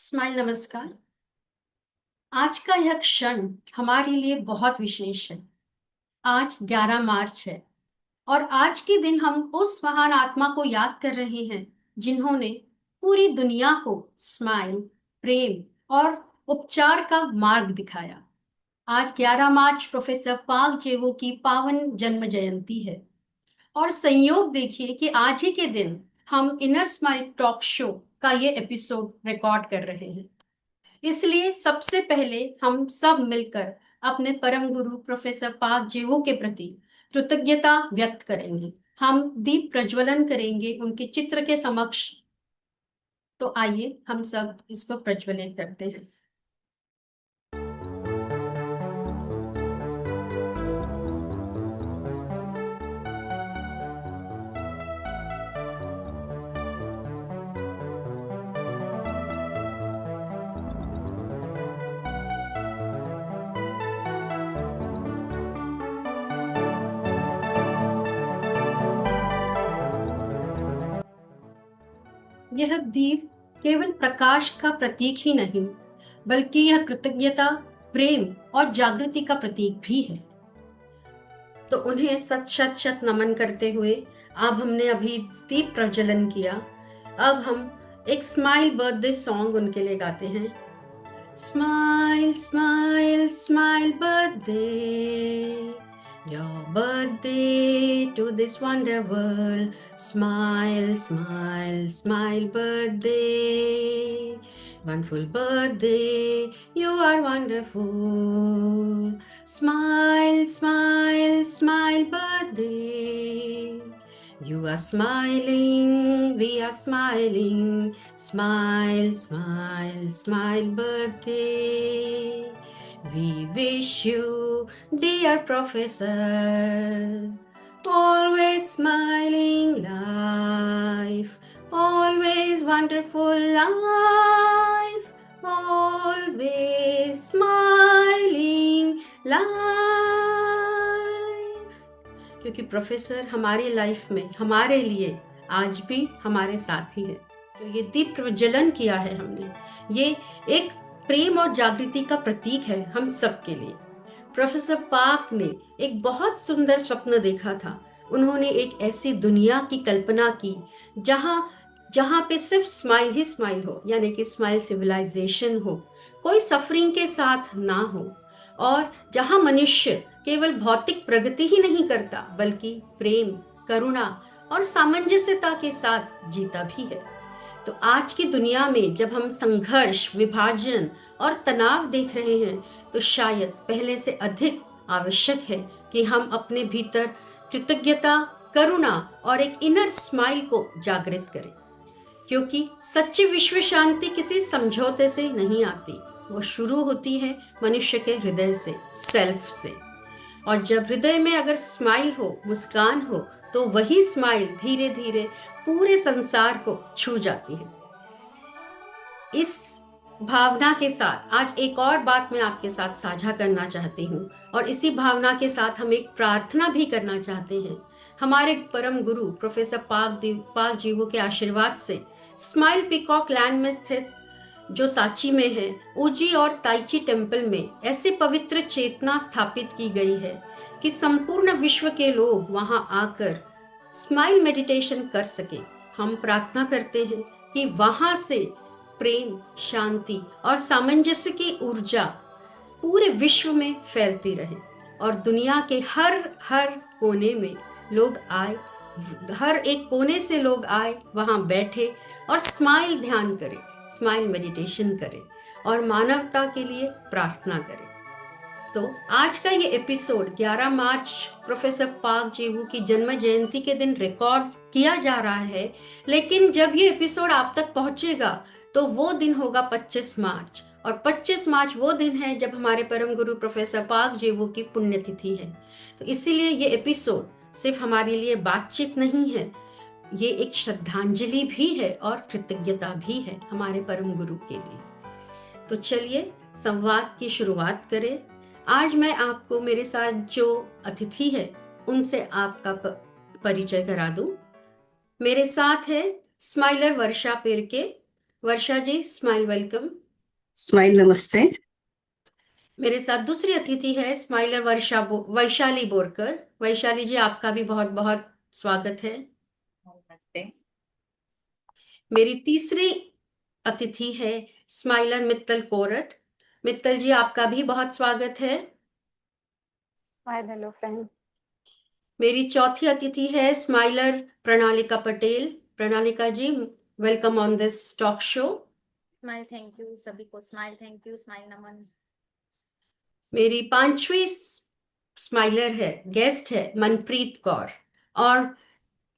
Smile नमस्कार। आज का यह क्षण हमारे लिए बहुत विशेष है। आज 11 मार्च है और आज के दिन हम उस महान आत्मा को याद कर रहे हैं जिन्होंने पूरी दुनिया को स्माइल, प्रेम और उपचार का मार्ग दिखाया। आज 11 मार्च प्रोफेसर पाल जेवो की पावन जन्म जयंती है और संयोग देखिए कि आज ही के दिन हम इनर स्माइल टॉक शो का ये एपिसोड रिकॉर्ड कर रहे हैं। इसलिए सबसे पहले हम सब मिलकर अपने परम गुरु प्रोफेसर पाल जेवो के प्रति कृतज्ञता व्यक्त करेंगे। हम दीप प्रज्वलन करेंगे उनके चित्र के समक्ष। तो आइए हम सब इसको प्रज्वलित करते हैं। यह दीप केवल प्रकाश का प्रतीक ही नहीं, बल्कि यह कृतज्ञता, प्रेम और जागृति का प्रतीक भी है। तो उन्हें सत शत शत नमन करते हुए अब हमने अभी दीप प्रज्वलन किया। अब हम एक स्माइल बर्थडे सॉन्ग उनके लिए गाते हैं। Smile smile smile birthday, your birthday to this wonder world. Smile, smile, smile birthday. Wonderful birthday, you are wonderful. Smile, smile, smile birthday. You are smiling, we are smiling. Smile, smile, smile birthday. We wish you, dear professor, always smiling life, always wonderful life, always smiling life। क्योंकि professor हमारी life में हमारे लिए आज भी हमारे साथ ही है। जो ये दीप प्रज्वलन किया है हमने, ये एक प्रेम और जागृति का प्रतीक है हम सब के लिए। प्रोफेसर पार्क ने एक बहुत सुंदर स्वप्न देखा था। उन्होंने एक ऐसी दुनिया की कल्पना की जहां जहां पे सिर्फ स्माइल ही स्माइल हो, यानी कि स्माइल सिविलाइजेशन हो, कोई सफरिंग के साथ ना हो, और जहां मनुष्य केवल भौतिक प्रगति ही नहीं करता बल्कि प्रेम, करुणा और सामंजस्यता के साथ जीता भी है। तो आज की दुनिया में जब हम संघर्ष, विभाजन और तनाव देख रहे हैं, तो शायद पहले से अधिक आवश्यक है कि हम अपने भीतर कृतज्ञता, करुणा और एक इनर स्माइल को जागृत करें। क्योंकि सच्ची विश्व शांति किसी समझौते से नहीं आती, वो शुरू होती है मनुष्य के हृदय से, सेल्फ से। और जब हृदय में अगर स्माइल हो, मुस्कान हो, तो वही स्माइल धीरे धीरे पूरे संसार को छू जाती है। इस भावना के साथ आज एक और बात मैं आपके साथ साझा करना चाहती हूँ, और इसी भावना के साथ हम एक प्रार्थना भी करना चाहते हैं। हमारे परम गुरु प्रोफेसर पाल जीवो के आशीर्वाद से स्माइल पीकॉक लैंड में स्थित जो सांची में है, उजी और ताइची टेम्पल में ऐसी पवित्र चेतना स्थापित की गई है कि संपूर्ण विश्व के लोग वहां आकर स्माइल मेडिटेशन कर सके। हम प्रार्थना करते हैं कि वहां से प्रेम, शांति और सामंजस्य की ऊर्जा पूरे विश्व में फैलती रहे और दुनिया के हर हर कोने में लोग आए, हर एक कोने से लोग आए, वहां बैठे और स्माइल ध्यान करें, स्माइल मेडिटेशन करें और मानवता के लिए प्रार्थना करें। तो आज का ये एपिसोड 11 मार्च प्रोफेसर पार्क जेवू की जन्म जयंती के दिन रिकॉर्ड किया जा रहा है, लेकिन जब ये एपिसोड आप तक पहुंचेगा तो वो दिन होगा 25 मार्च, और 25 मार्च वो दिन है जब हमारे परम गुरु प्रोफेसर पार्क जेवू की पुण्यतिथि है। तो इसीलिए ये एपिसोड सिर्फ हमारे लिए बातचीत नहीं है, ये एक श्रद्धांजलि भी है और कृतज्ञता भी है हमारे परम गुरु के लिए। तो चलिए संवाद की शुरुआत करें। आज मैं आपको मेरे साथ जो अतिथि है उनसे आपका परिचय करा दूं। मेरे साथ है स्माइलर वर्षा पेरके, वर्षा जी, स्माइल वेलकम। स्माइल नमस्ते। मेरे साथ दूसरी अतिथि है स्माइलर वैशाली बोरकर। वैशाली जी, आपका भी बहुत बहुत स्वागत है। नमस्ते। मेरी तीसरी अतिथि है स्माइलर मित्तल कोरट। मित्तल जी, आपका भी बहुत स्वागत है। Hi hello friend. मेरी चौथी अतिथि है smiler Pranalika Patel. Pranalika ji, welcome on this talk show. Smile thank you सभी को। Smile thank you. स्माइल नमन। मेरी पांचवी स्माइलर है, गेस्ट है मनप्रीत कौर। और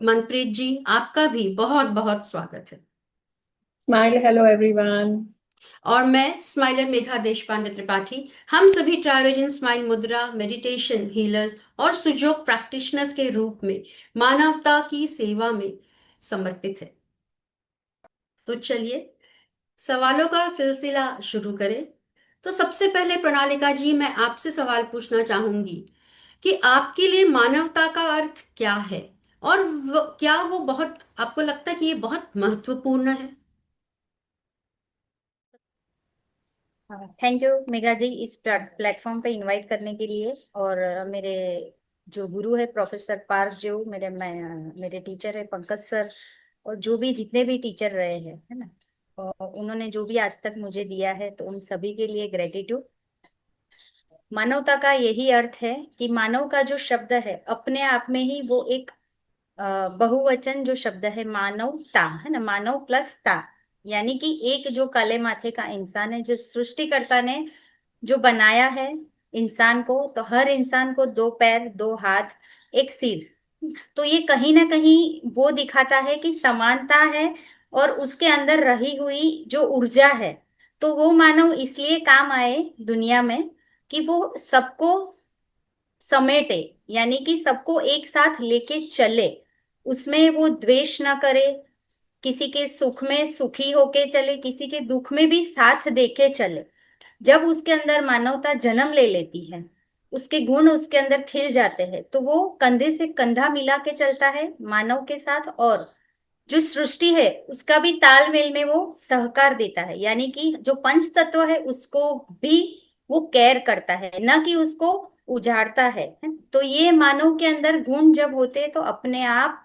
मनप्रीत जी, आपका भी बहुत बहुत स्वागत है। Smile, hello everyone. और मैं स्माइलर मेघा देश पांडे त्रिपाठी। हम सभी ट्रायोजन स्माइल मुद्रा मेडिटेशन हीलर्स और सुजोग प्रैक्टिशनर्स के रूप में मानवता की सेवा में समर्पित है। तो चलिए सवालों का सिलसिला शुरू करें। तो सबसे पहले प्रणालिका जी, मैं आपसे सवाल पूछना चाहूंगी कि आपके लिए मानवता का अर्थ क्या है, और क्या वो बहुत, आपको लगता है कि ये बहुत महत्वपूर्ण है? थैंक यू मेघा जी, इस प्लेटफॉर्म पे इनवाइट करने के लिए। और मेरे जो गुरु है प्रोफेसर पार्क, जो मेरे टीचर है पंकज सर, और जो भी जितने भी टीचर रहे हैं, है ना, और उन्होंने जो भी आज तक मुझे दिया है, तो उन सभी के लिए ग्रेटिट्यूड। मानवता का यही अर्थ है कि मानव का जो शब्द है अपने आप में ही वो एक बहुवचन जो शब्द है मानवता, है ना, मानव प्लस ता, यानी कि एक जो काले माथे का इंसान है, जो सृष्टिकर्ता ने जो बनाया है इंसान को, तो हर इंसान को दो पैर, दो हाथ, एक सिर। तो ये कहीं ना कहीं वो दिखाता है कि समानता है, और उसके अंदर रही हुई जो ऊर्जा है, तो वो मानव इसलिए काम आए दुनिया में कि वो सबको समेटे, यानी कि सबको एक साथ लेके चले। उसमें वो द्वेष ना करे, किसी के सुख में सुखी होके चले, किसी के दुख में भी साथ देके चले। जब उसके अंदर मानवता जन्म ले लेती है, उसके गुण उसके अंदर खिल जाते हैं, तो वो कंधे से कंधा मिला के चलता है मानव के साथ, और जो सृष्टि है उसका भी तालमेल में वो सहकार देता है, यानी कि जो पंच तत्व है उसको भी वो केयर करता है, न कि उसको उजाड़ता है। तो ये मानव के अंदर गुण जब होते हैं, तो अपने आप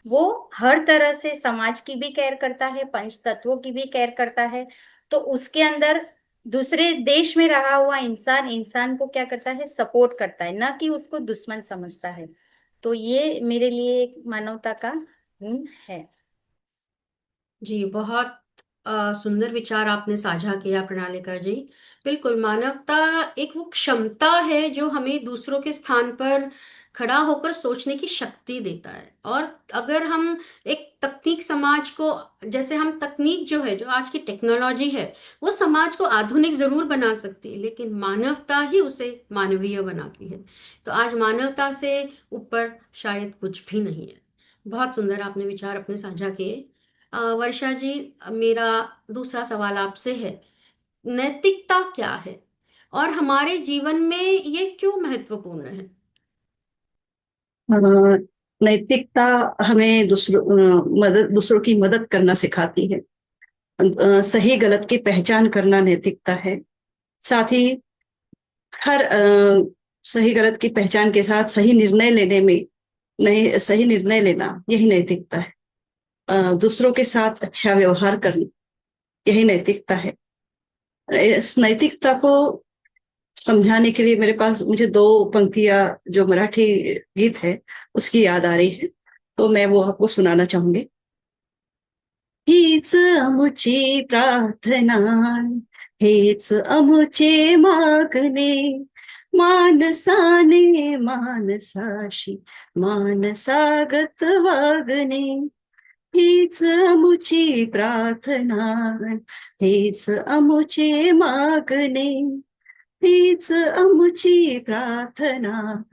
वो हर तरह से समाज की भी केयर करता है, पंच तत्वों की भी केयर करता है। तो उसके अंदर दूसरे देश में रहा हुआ इंसान इंसान को क्या करता है, सपोर्ट करता है, न कि उसको दुश्मन समझता है। तो ये मेरे लिए एक मानवता का गुण है। जी, बहुत सुंदर विचार आपने साझा किया प्रणालिका जी। बिल्कुल, मानवता एक वो क्षमता है जो हमें दूसरों के स्थान पर खड़ा होकर सोचने की शक्ति देता है। और अगर हम एक तकनीक समाज को, जैसे हम तकनीक जो है, जो आज की टेक्नोलॉजी है, वो समाज को आधुनिक जरूर बना सकती है, लेकिन मानवता ही उसे मानवीय बनाती है। तो आज मानवता से ऊपर शायद कुछ भी नहीं है। बहुत सुंदर आपने विचार अपने साझा किए। वर्षा जी, मेरा दूसरा सवाल आपसे है, नैतिकता क्या है और हमारे जीवन में ये क्यों महत्वपूर्ण है? अ, नैतिकता हमें दूसरों की मदद करना सिखाती है। सही गलत की पहचान करना नैतिकता है। साथ ही हर सही गलत की पहचान के साथ सही निर्णय लेने में, नहीं, सही निर्णय लेना, यही नैतिकता है। दूसरों के साथ अच्छा व्यवहार करना, यही नैतिकता है। इस नैतिकता को समझाने के लिए मुझे दो पंक्तियां, जो मराठी गीत है उसकी याद आ रही है, तो मैं वो आपको सुनाना चाहूंगी। हीच अमुची प्रार्थना, हेच अमुचे मागणे, मानसाने मानसाशी मानसागत वागणे। हीच अमुची प्रार्थना, हेच अमुचे मागणे, हीच अमुची प्रार्थना,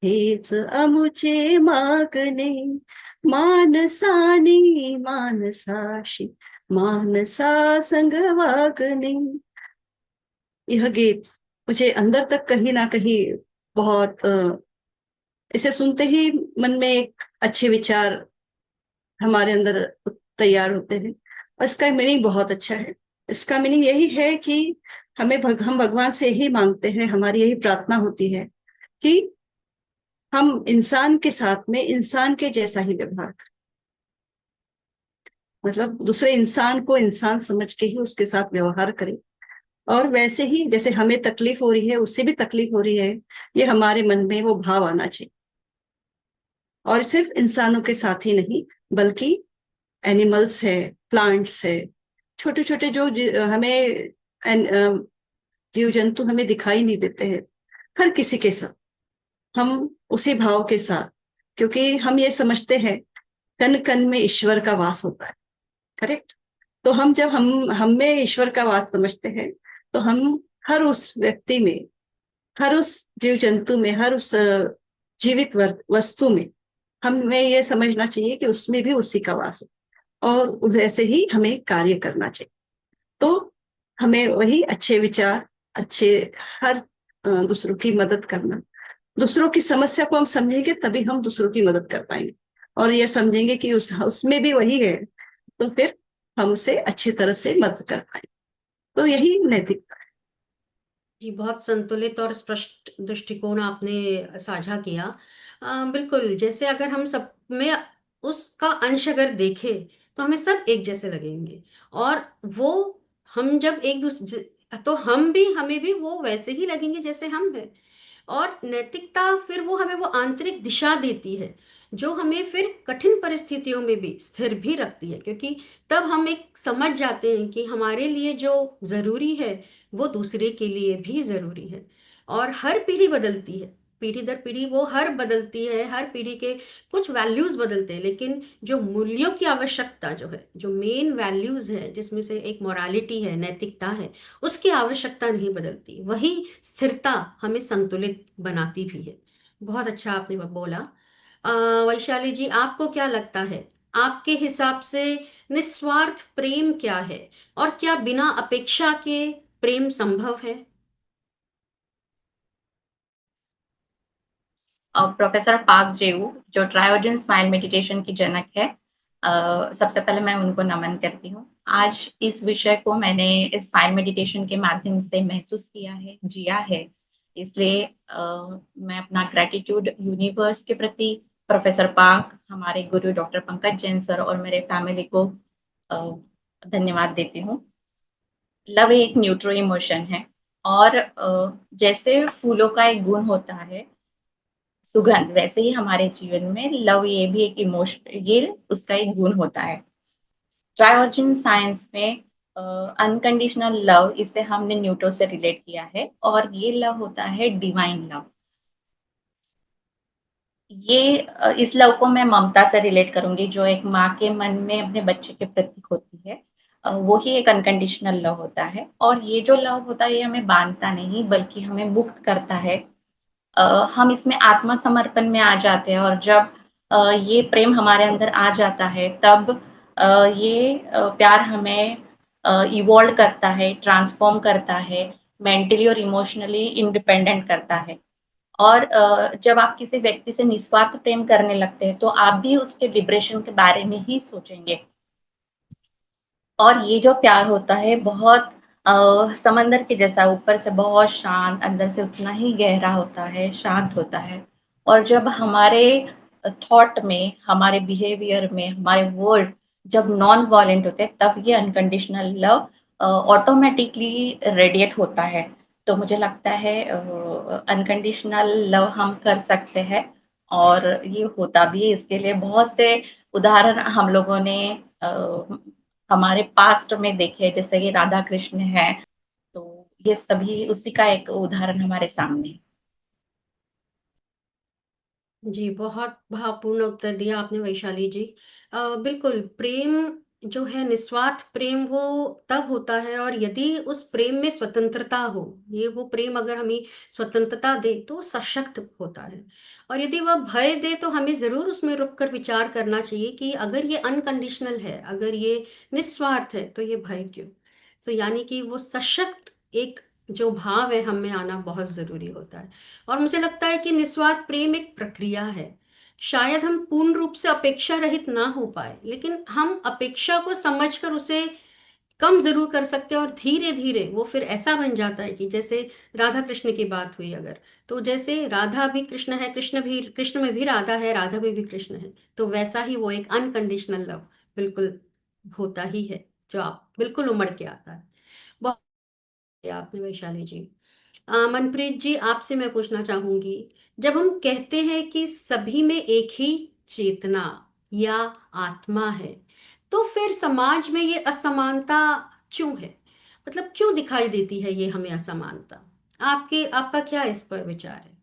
हेच अमुचे मागणे, मानसाने मानसाशी मानसा संग वागणे। यह गीत मुझे अंदर तक कहीं ना कहीं बहुत इसे सुनते ही मन में एक अच्छे विचार हमारे अंदर तैयार होते हैं। और इसका मीनिंग बहुत अच्छा है। इसका मीनिंग यही है कि हम भगवान से यही मांगते हैं, हमारी यही प्रार्थना होती है कि हम इंसान के साथ में इंसान के जैसा ही व्यवहार करें। मतलब दूसरे इंसान को इंसान समझ के ही उसके साथ व्यवहार करें, और वैसे ही जैसे हमें तकलीफ हो रही है उससे भी तकलीफ हो रही है, ये हमारे मन में वो भाव आना चाहिए। और सिर्फ इंसानों के साथ ही नहीं, बल्कि एनिमल्स है, प्लांट्स है, छोटे छोटे जो हमें जीव जंतु हमें दिखाई नहीं देते हैं, हर किसी के साथ हम उसी भाव के साथ, क्योंकि हम ये समझते हैं कण कण में ईश्वर का वास होता है। करेक्ट। तो हम जब हम में ईश्वर का वास समझते हैं, तो हम हर उस व्यक्ति में, हर उस जीव जंतु में, हर उस जीवित वस्तु में हमें ये समझना चाहिए कि उसमें भी उसी का वास है, और उस ऐसे ही हमें कार्य करना चाहिए। तो हमें वही अच्छे विचार, अच्छे हर दूसरों की मदद करना, दूसरों की समस्या को हम समझेंगे तभी हम दूसरों की मदद कर पाएंगे, और ये समझेंगे कि उसमें भी वही है, तो फिर हम उसे अच्छी तरह से मदद कर पाएंगे। तो यही नैतिकता है। जी, बहुत संतुलित और स्पष्ट दृष्टिकोण आपने साझा किया। बिल्कुल, जैसे अगर हम सब में उसका अंश अगर देखें तो हमें सब एक जैसे लगेंगे, और वो हम जब एक दूसरे, तो हम भी हमें भी वो वैसे ही लगेंगे जैसे हम हैं। और नैतिकता फिर वो हमें वो आंतरिक दिशा देती है जो हमें फिर कठिन परिस्थितियों में भी स्थिर भी रखती है, क्योंकि तब हम एक समझ जाते हैं कि हमारे लिए जो जरूरी है वो दूसरे के लिए भी जरूरी है। और हर पीढ़ी बदलती है, पीढ़ी दर पीढ़ी वो हर बदलती है, हर पीढ़ी के कुछ वैल्यूज बदलते हैं, लेकिन जो मूल्यों की आवश्यकता जो है, जो मेन वैल्यूज है जिसमें से एक मोरालिटी है, नैतिकता है, उसकी आवश्यकता नहीं बदलती। वही स्थिरता हमें संतुलित बनाती भी है। बहुत अच्छा आपने बोला। अ, वैशाली जी, आपको क्या लगता है, आपके हिसाब से निस्वार्थ प्रेम क्या है, और क्या बिना अपेक्षा के प्रेम संभव है? प्रोफेसर पार्क जेऊ, जो ट्रायोजन स्माइल मेडिटेशन की जनक है, सबसे पहले मैं उनको नमन करती हूँ। आज इस विषय को मैंने इस स्माइल मेडिटेशन के माध्यम से महसूस किया है, जिया है, इसलिए मैं अपना ग्रेटिट्यूड यूनिवर्स के प्रति, प्रोफेसर पार्क, हमारे गुरु डॉक्टर पंकज जैन सर और मेरे फैमिली को धन्यवाद देती हूँ। लव एक न्यूट्रो इमोशन है, और जैसे फूलों का एक गुण होता है सुगंध, वैसे ही हमारे जीवन में लव, ये भी एक इमोशन, ये उसका एक गुण होता है। ट्रायोजन साइंस में अनकंडीशनल लव, इसे हमने न्यूट्रो से रिलेट किया है, और ये लव होता है डिवाइन लव। ये इस लव को मैं ममता से रिलेट करूंगी, जो एक माँ के मन में अपने बच्चे के प्रति होती है। वो ही एक अनकंडीशनल लव होता है। और ये जो लव होता है, ये हमें बांधता नहीं बल्कि हमें मुक्त करता है। हम इसमें आत्मसमर्पण में आ जाते हैं, और जब ये प्रेम हमारे अंदर आ जाता है, तब ये प्यार हमें इवॉल्व करता है, ट्रांसफॉर्म करता है, मेंटली और इमोशनली इंडिपेंडेंट करता है। और जब आप किसी व्यक्ति से निस्वार्थ प्रेम करने लगते हैं, तो आप भी उसके लिबरेशन के बारे में ही सोचेंगे। और ये जो प्यार होता है, बहुत समंदर के जैसा, ऊपर से बहुत शांत, अंदर से उतना ही गहरा होता है, शांत होता है। और जब हमारे थॉट में, हमारे बिहेवियर में, हमारे वर्ड जब नॉन वायलेंट होते हैं, तब ये अनकंडीशनल लव ऑटोमेटिकली रेडिएट होता है। तो मुझे लगता है अनकंडीशनल लव हम कर सकते हैं, और ये होता भी है। इसके लिए बहुत से उदाहरण हम लोगों ने हमारे पास्ट में देखे, जैसे कि राधा कृष्ण है, तो ये सभी उसी का एक उदाहरण हमारे सामने है। जी, बहुत भावपूर्ण उत्तर दिया आपने वैशाली जी। बिल्कुल, प्रेम जो है, निस्वार्थ प्रेम, वो तब होता है और यदि उस प्रेम में स्वतंत्रता हो, ये वो प्रेम अगर हमें स्वतंत्रता दे तो वो सशक्त होता है। और यदि वह भय दे तो हमें जरूर उसमें रुक कर विचार करना चाहिए कि अगर ये अनकंडीशनल है, अगर ये निस्वार्थ है, तो ये भय क्यों? तो यानी कि वो सशक्त एक जो भाव है हम में आना बहुत जरूरी होता है। और मुझे लगता है कि निस्वार्थ प्रेम एक प्रक्रिया है, शायद हम पूर्ण रूप से अपेक्षा रहित ना हो पाए, लेकिन हम अपेक्षा को समझकर उसे कम जरूर कर सकते हैं, और धीरे धीरे वो फिर ऐसा बन जाता है कि जैसे राधा कृष्ण की बात हुई अगर, तो जैसे राधा भी कृष्ण है, कृष्ण भी, कृष्ण में भी राधा है, राधा में भी कृष्ण है, तो वैसा ही वो एक अनकंडीशनल लव बिल्कुल होता ही है, जो आप बिल्कुल उमड़ के आता है। बहुत बढ़िया आपने, वैशाली जी। मनप्रीत जी, आपसे मैं पूछना चाहूंगी, जब हम कहते हैं कि सभी में एक ही चेतना या आत्मा है, तो फिर समाज में ये असमानता क्यों है? मतलब क्यों दिखाई देती है ये हमें असमानता? आपका क्या इस पर विचार है?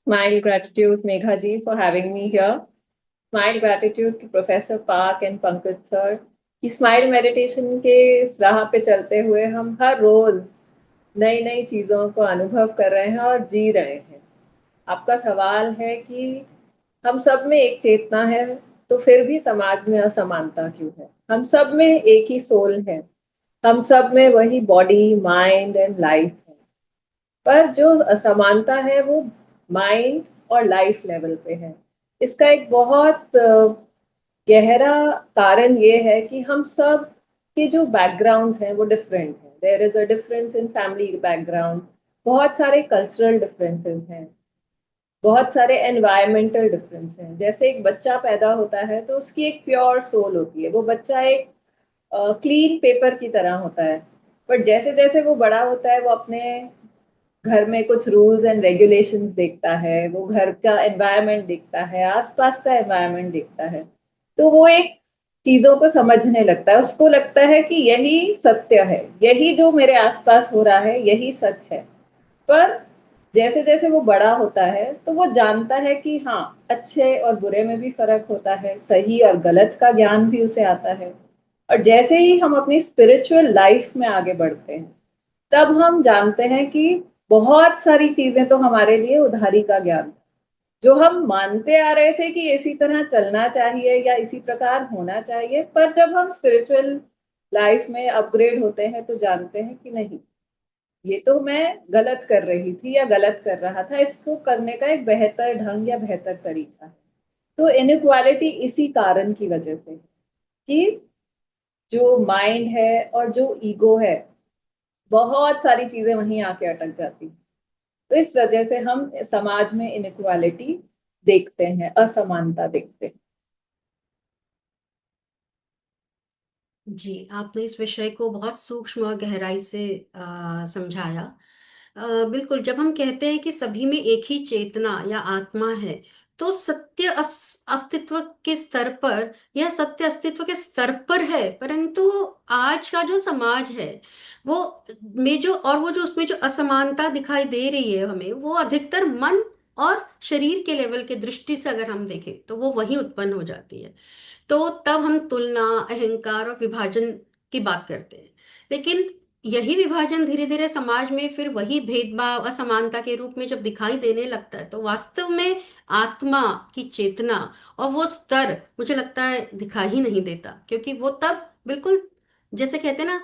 Smile gratitude, Megha ji, for having me here. Smile gratitude to Professor Park and Pankaj sir. कि स्माइल मेडिटेशन के इस राह पे चलते हुए हम हर रोज नई नई चीजों को अनुभव कर रहे हैं और जी रहे हैं। आपका सवाल है कि हम सब में एक चेतना है, तो फिर भी समाज में असमानता क्यों है? हम सब में एक ही सोल है, हम सब में वही बॉडी माइंड एंड लाइफ है, पर जो असमानता है वो माइंड और लाइफ लेवल पे है। इसका एक बहुत गहरा कारण ये है कि हम सब के जो बैकग्राउंड्स हैं वो डिफरेंट हैं। There is a difference in family background, बहुत सारे कल्चरल डिफरेंसेस हैं, बहुत सारे एनवायरमेंटल डिफरेंस हैं। जैसे एक बच्चा पैदा होता है तो उसकी एक प्योर सोल होती है, वो बच्चा एक क्लीन पेपर की तरह होता है। बट जैसे जैसे वो बड़ा होता है वो अपने घर में कुछ रूल्स एंड रेगुलेशंस देखता है, वो घर का एनवायरनमेंट देखता है, आसपास का एनवायरनमेंट देखता है, तो वो एक चीजों को समझने लगता है। उसको लगता है कि यही सत्य है, यही जो मेरे आसपास हो रहा है यही सच है। पर जैसे जैसे वो बड़ा होता है तो वो जानता है कि हाँ, अच्छे और बुरे में भी फर्क होता है, सही और गलत का ज्ञान भी उसे आता है। और जैसे ही हम अपनी स्पिरिचुअल लाइफ में आगे बढ़ते हैं, तब हम जानते हैं कि बहुत सारी चीजें तो हमारे लिए उधारी का ज्ञान, जो हम मानते आ रहे थे कि इसी तरह चलना चाहिए या इसी प्रकार होना चाहिए, पर जब हम स्पिरिचुअल लाइफ में अपग्रेड होते हैं तो जानते हैं कि नहीं, ये तो मैं गलत कर रही थी या गलत कर रहा था, इसको करने का एक बेहतर ढंग या बेहतर तरीका है। तो इनइक्वालिटी इसी कारण की वजह से, कि जो माइंड है और जो ईगो है, बहुत सारी चीजें वहीं आके अटक जाती हैं। तो इस वजह से हम समाज में इनइक्वालिटी देखते हैं, असमानता देखते हैं। जी, आपने इस विषय को बहुत सूक्ष्म और गहराई से समझाया। बिल्कुल, जब हम कहते हैं कि सभी में एक ही चेतना या आत्मा है, तो सत्य अस्तित्व के स्तर पर, यह सत्य अस्तित्व के स्तर पर है, परंतु आज का जो समाज है वो में जो, और वो जो उसमें जो असमानता दिखाई दे रही है हमें, वो अधिकतर मन और शरीर के लेवल के दृष्टि से अगर हम देखें तो वो वही उत्पन्न हो जाती है। तो तब हम तुलना, अहंकार और विभाजन की बात करते हैं। लेकिन यही विभाजन धीरे धीरे समाज में फिर वही भेदभाव, असमानता के रूप में जब दिखाई देने लगता है, तो वास्तव में आत्मा की चेतना और वो स्तर मुझे लगता है दिखाई ही नहीं देता, क्योंकि वो तब बिल्कुल, जैसे कहते हैं ना,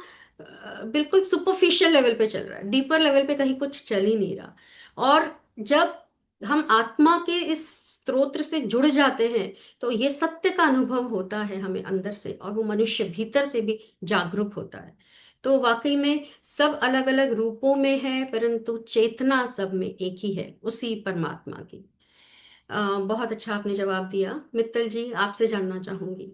बिल्कुल सुपरफिशियल लेवल पे चल रहा है, डीपर लेवल पे कहीं कुछ चल ही नहीं रहा। और जब हम आत्मा के इस स्त्रोत्र से जुड़ जाते हैं, तो ये सत्य का अनुभव होता है हमें अंदर से, और वो मनुष्य भीतर से भी जागरूक होता है। तो वाकई में सब अलग अलग रूपों में है, परंतु चेतना सब में एक ही है, उसी परमात्मा की। बहुत अच्छा आपने जवाब दिया। मित्तल जी, आपसे जानना चाहूंगी,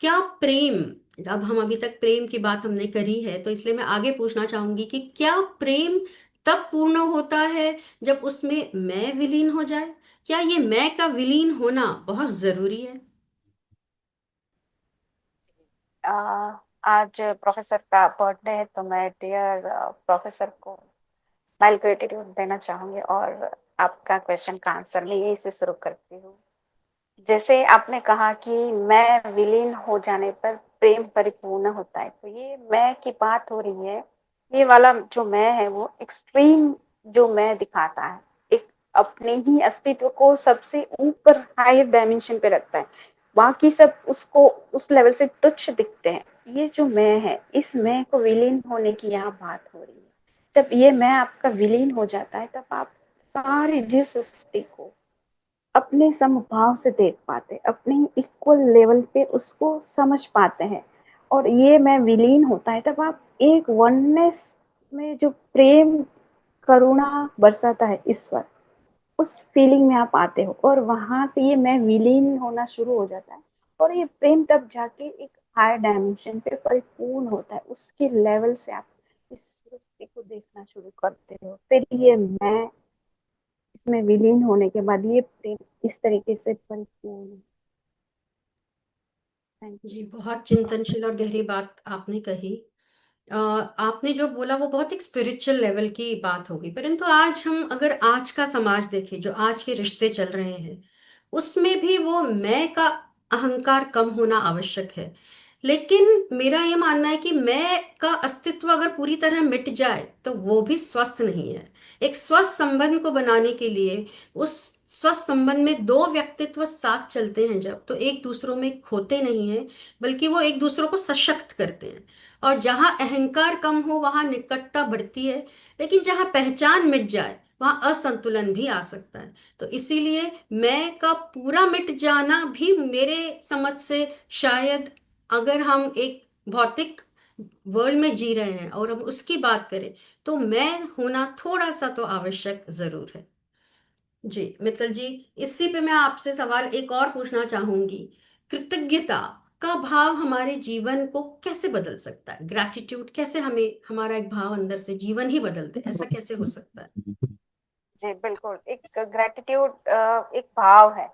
क्या प्रेम, अब हम अभी तक प्रेम की बात हमने करी है, तो इसलिए मैं आगे पूछना चाहूंगी कि क्या प्रेम तब पूर्ण होता है जब उसमें मैं विलीन हो जाए? क्या ये मैं का विलीन होना बहुत जरूरी है? आ, आज प्रोफेसर का बर्थडे है, तो मैं डियर प्रोफेसर को स्माइल ग्रेटिट्यूड देना चाहूंगी, और आपका क्वेश्चन का आंसर मैं यही से शुरू करती हूँ। जैसे आपने कहा कि मैं विलीन हो जाने पर प्रेम परिपूर्ण होता है, तो ये मैं की बात हो रही है। ये वाला जो मैं है वो एक्सट्रीम जो मैं दिखाता है, एक अपने ही अस्तित्व को सबसे ऊपर हायर डायमेंशन पे रखता है, बाकी सब उसको उस लेवल से तुच्छ दिखते हैं। ये जो मैं है, इस मैं को विलीन होने की यहाँ बात हो रही है। जब ये मैं आपका विलीन हो जाता है, तब आप सारी जीव सृष्टि को अपने समभाव से देख पाते, अपने इक्वल लेवल पे उसको समझ पाते हैं, और ये मैं विलीन होता है, तब आप एक वननेस में जो प्रेम करुणा बरसाता है ईश्वर, उस फीलिंग में आप आते हो, और वहां से ये मैं विलीन होना शुरू हो जाता है, और ये प्रेम तब जाके एक हायर डायमेंशन पे परिपूर्ण होता है, उसके लेवल से आप इस सृष्टि को देखना शुरू करते हो, फिर ये मैं इसमें विलीन होने के बाद ये प्रेम इस तरीके से परिपूर्ण। Thank you. जी, बहुत चिंतनशील और गहरी बात आपने कही। आपने जो बोला वो बहुत एक स्पिरिचुअल लेवल की बात होगी, परंतु आज हम अगर आज का समाज देखें, जो आज के रिश्ते चल रहे हैं, उसमें भी वो मैं का अहंकार कम होना आवश्यक है। लेकिन मेरा ये मानना है कि मैं का अस्तित्व अगर पूरी तरह मिट जाए तो वो भी स्वस्थ नहीं है। एक स्वस्थ संबंध को बनाने के लिए, उस स्वस्थ संबंध में दो व्यक्तित्व साथ चलते हैं जब, तो एक दूसरों में खोते नहीं हैं, बल्कि वो एक दूसरों को सशक्त करते हैं। और जहाँ अहंकार कम हो वहाँ निकटता बढ़ती है, लेकिन जहाँ पहचान मिट जाए वहाँ असंतुलन भी आ सकता है। तो इसीलिए मैं का पूरा मिट जाना भी मेरे समझ से, शायद अगर हम एक भौतिक वर्ल्ड में जी रहे हैं और हम उसकी बात करें, तो मैं होना थोड़ा सा तो आवश्यक जरूर है। जी मित्तल जी, इसी पे मैं आपसे सवाल एक और पूछना चाहूंगी। कृतज्ञता का भाव हमारे जीवन को कैसे बदल सकता है? ग्रैटिट्यूड कैसे हमें, हमारा एक भाव अंदर से जीवन ही बदलते, ऐसा कैसे हो सकता है? जी बिल्कुल, एक ग्रेटिट्यूड एक भाव है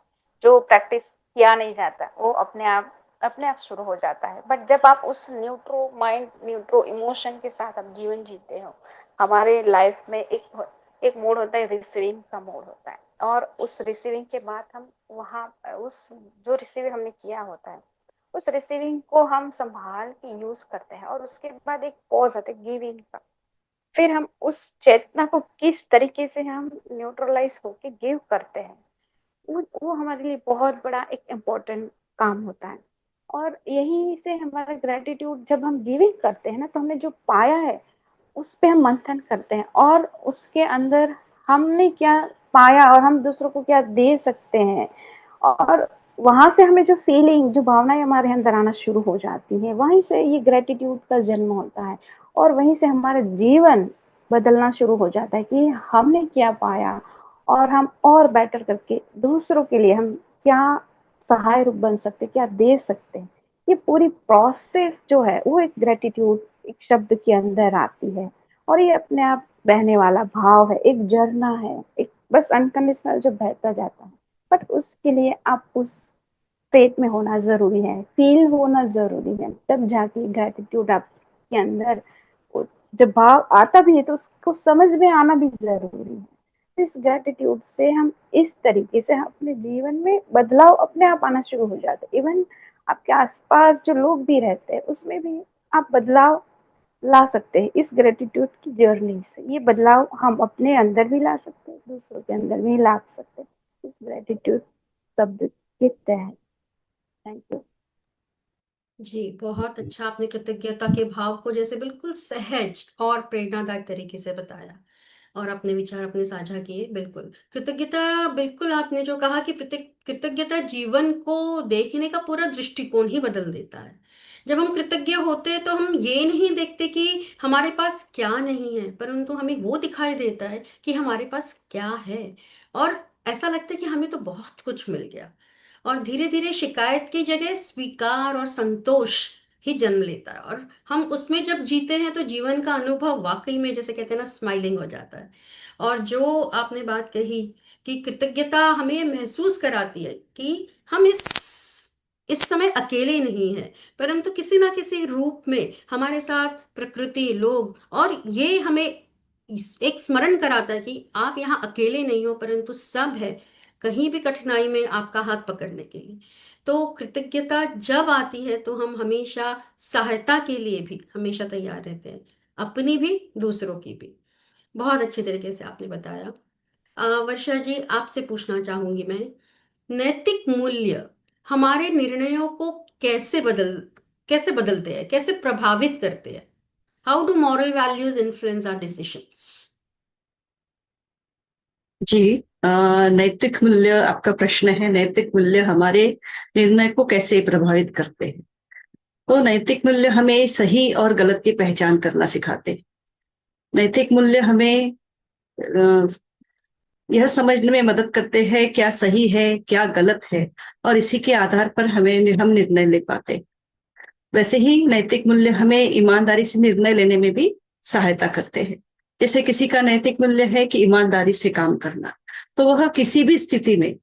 जो प्रैक्टिस किया नहीं जाता, वो अपने आप शुरू हो जाता है, बट जब आप उस न्यूट्रो माइंड न्यूट्रो इमोशन के साथ आप जीवन जीते हो, हमारे लाइफ में एक मोड होता है, रिसीविंग का मोड होता है, और उस रिसीविंग के बाद हम वहाँ उस जो रिसीव हमने किया होता है, उस रिसीविंग को हम संभाल के यूज करते हैं, और उसके बाद एक पॉज आता है गिविंग का, फिर हम उस चेतना को किस तरीके से हम न्यूट्रलाइज होके गिव करते हैं, वो हमारे लिए बहुत बड़ा एक इम्पोर्टेंट काम होता है। और यहीं से हमारा ग्रेटिट्यूड, जब हम गिविंग करते हैं ना, तो हमने जो पाया है उस पे हम मंथन करते हैं, और उसके अंदर हमने क्या पाया और हम दूसरों को क्या दे सकते हैं, और वहां से हमें जो फीलिंग जो भावनाएं हमारे अंदर आना शुरू हो जाती है, वहीं से ये ग्रेटिट्यूड का जन्म होता है, और वहीं से हमारा जीवन बदलना शुरू हो जाता है कि हमने क्या पाया, और हम और बेटर करके दूसरों के लिए हम क्या सहाय रूप बन सकते, क्या दे सकते हैं। ये पूरी प्रोसेस जो है वो एक ग्रेटिट्यूड एक शब्द के अंदर आती है, और ये अपने आप बहने वाला भाव है, एक झरना है, एक बस अनकंडीशनल जो बहता जाता है, बट उसके लिए आप उस स्टेट में होना जरूरी है, फील होना जरूरी है, तब जाके ग्रेटिट्यूड आपके अंदर जब भाव आता भी है तो उसको समझ में आना भी जरूरी है। इस ग्रेटिट्यूड से हम इस तरीके से अपने जीवन में बदलाव अपने आप आना शुरू हो जाता है, इवन आपके आसपास जो लोग भी रहते हैं उसमें भी आप बदलाव ला सकते हैं इस ग्रेटिट्यूड की जर्नी से। ये बदलाव हम अपने अंदर भी ला सकते हैं, दूसरों के अंदर भी ला सकते हैं इस ग्रेटिट्यूड शब्द के तहत। Thank you. जी, बहुत अच्छा आपने कृतज्ञता के भाव को जैसे बिल्कुल सहज और प्रेरणादायक तरीके से बताया, और अपने विचार अपने साझा किए। बिल्कुल कृतज्ञता, बिल्कुल आपने जो कहा कि कृतज्ञता जीवन को देखने का पूरा दृष्टिकोण ही बदल देता है। जब हम कृतज्ञ होते हैं तो हम ये नहीं देखते कि हमारे पास क्या नहीं है, परंतु हमें वो दिखाई देता है कि हमारे पास क्या है, और ऐसा लगता है कि हमें तो बहुत कुछ मिल गया। और धीरे धीरे शिकायत की जगह स्वीकार और संतोष ही जन्म लेता है, और हम उसमें जब जीते हैं तो जीवन का अनुभव वाकई में, जैसे कहते हैं ना, स्माइलिंग हो जाता है। और जो आपने बात कही कि कृतज्ञता हमें महसूस कराती है कि हम इस समय अकेले नहीं हैं, परंतु किसी ना किसी रूप में हमारे साथ प्रकृति, लोग, और ये हमें एक स्मरण कराता है कि आप यहाँ अकेले नहीं हो, परंतु सब है कहीं भी कठिनाई में आपका हाथ पकड़ने के लिए। तो कृतज्ञता जब आती है तो हम हमेशा सहायता के लिए भी हमेशा तैयार रहते हैं, अपनी भी दूसरों की भी। बहुत अच्छे तरीके से आपने बताया। वर्षा जी, आपसे पूछना चाहूंगी मैं, नैतिक मूल्य हमारे निर्णयों को कैसे बदलते हैं, कैसे प्रभावित करते हैं? How do moral values influence our decisions? जी, नैतिक मूल्य, आपका प्रश्न है नैतिक मूल्य हमारे निर्णय को कैसे प्रभावित करते हैं। तो नैतिक मूल्य हमें सही और गलत की पहचान करना सिखाते हैं। नैतिक मूल्य हमें यह समझने में मदद करते हैं क्या सही है क्या गलत है, और इसी के आधार पर हम निर्णय ले पाते हैं। वैसे ही नैतिक मूल्य हमें ईमानदारी से निर्णय लेने में भी सहायता करते हैं। जैसे किसी का नैतिक मूल्य है कि ईमानदारी से काम करना, तो वह किसी भी स्थिति में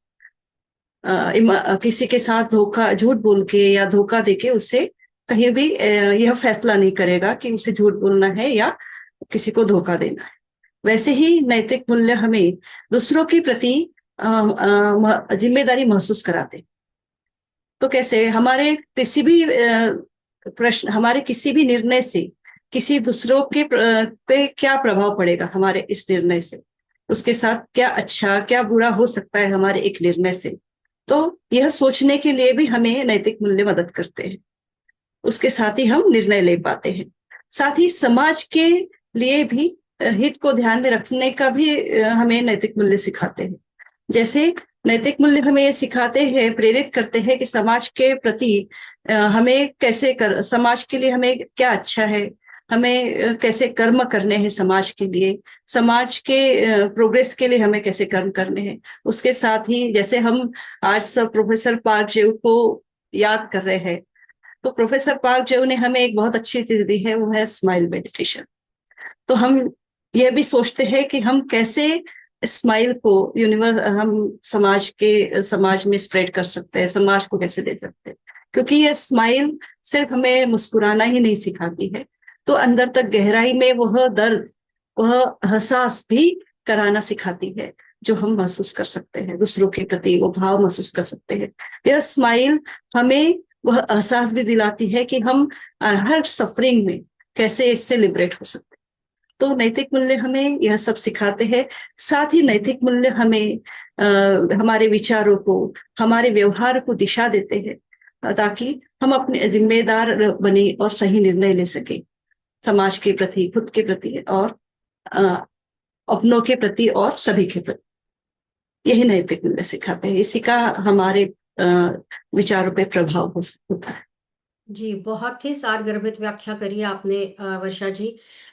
किसी के साथ झूठ बोल के या धोखा देके उससे कहीं भी यह फैसला नहीं करेगा कि उसे झूठ बोलना है या किसी को धोखा देना है। वैसे ही नैतिक मूल्य हमें दूसरों के प्रति जिम्मेदारी महसूस कराते। तो कैसे हमारे किसी भी प्रश्न, हमारे किसी भी निर्णय से किसी दूसरों के पे क्या प्रभाव पड़ेगा हमारे इस निर्णय से, उसके साथ क्या अच्छा क्या बुरा हो सकता है हमारे एक निर्णय से, तो यह सोचने के लिए भी हमें नैतिक मूल्य मदद करते हैं। उसके साथ ही हम निर्णय ले पाते हैं। साथ ही समाज के लिए भी हित को ध्यान में रखने का भी हमें नैतिक मूल्य सिखाते हैं। जैसे नैतिक मूल्य हमें सिखाते हैं, प्रेरित करते हैं कि समाज के प्रति हमें कैसे समाज के लिए हमें क्या अच्छा है, हमें कैसे कर्म करने हैं समाज के लिए, समाज के प्रोग्रेस के लिए हमें कैसे कर्म करने हैं। उसके साथ ही जैसे हम आज सब प्रोफेसर पार्क जेव को याद कर रहे हैं, तो प्रोफेसर पार्क जेव ने हमें एक बहुत अच्छी चीज दी है, वो है स्माइल मेडिटेशन। तो हम ये भी सोचते हैं कि हम कैसे स्माइल को हम समाज में स्प्रेड कर सकते हैं, समाज को कैसे दे सकते हैं, क्योंकि ये स्माइल सिर्फ हमें मुस्कुराना ही नहीं सिखाती है, तो अंदर तक गहराई में वह दर्द, वह एहसास भी कराना सिखाती है जो हम महसूस कर सकते हैं, दूसरों के प्रति वो भाव महसूस कर सकते हैं। यह स्माइल हमें वह एहसास भी दिलाती है कि हम हर सफरिंग में कैसे इससे लिबरेट हो सकते हैं। तो नैतिक मूल्य हमें यह सब सिखाते हैं। साथ ही नैतिक मूल्य हमें हमारे विचारों को, हमारे व्यवहार को दिशा देते हैं, ताकि हम अपने जिम्मेदार बने और सही निर्णय ले सके समाज के प्रति, खुद के प्रति और अपनों के प्रति और सभी के प्रति। यही नैतिक मूल्य सिखाते हैं। इसी का हमारे विचारों पे प्रभाव होता है। जी, बहुत ही सारगर्भित व्याख्या करी आपने वर्षा जी।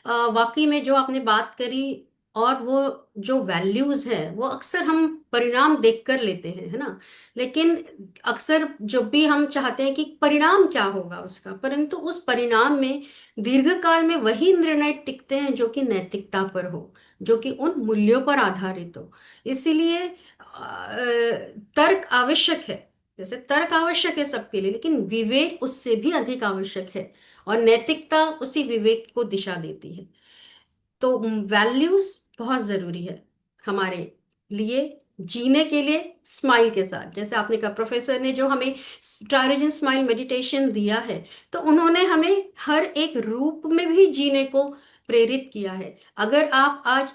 वाकई में जो आपने बात करी, और वो जो वैल्यूज है वो अक्सर हम परिणाम देखकर लेते हैं, है ना। लेकिन अक्सर जब भी हम चाहते हैं कि परिणाम क्या होगा उसका, परंतु उस परिणाम में दीर्घकाल में वही निर्णय टिकते हैं जो कि नैतिकता पर हो, जो कि उन मूल्यों पर आधारित हो। इसीलिए तर्क आवश्यक है, जैसे तर्क आवश्यक है सबके लिए, लेकिन विवेक उससे भी अधिक आवश्यक है, और नैतिकता उसी विवेक को दिशा देती है। तो वैल्यूज बहुत जरूरी है हमारे लिए जीने के लिए, स्माइल के साथ। जैसे आपने कहा, प्रोफेसर ने जो हमें ट्राइरोजन स्माइल मेडिटेशन दिया है, तो उन्होंने हमें हर एक रूप में भी जीने को प्रेरित किया है। अगर आप आज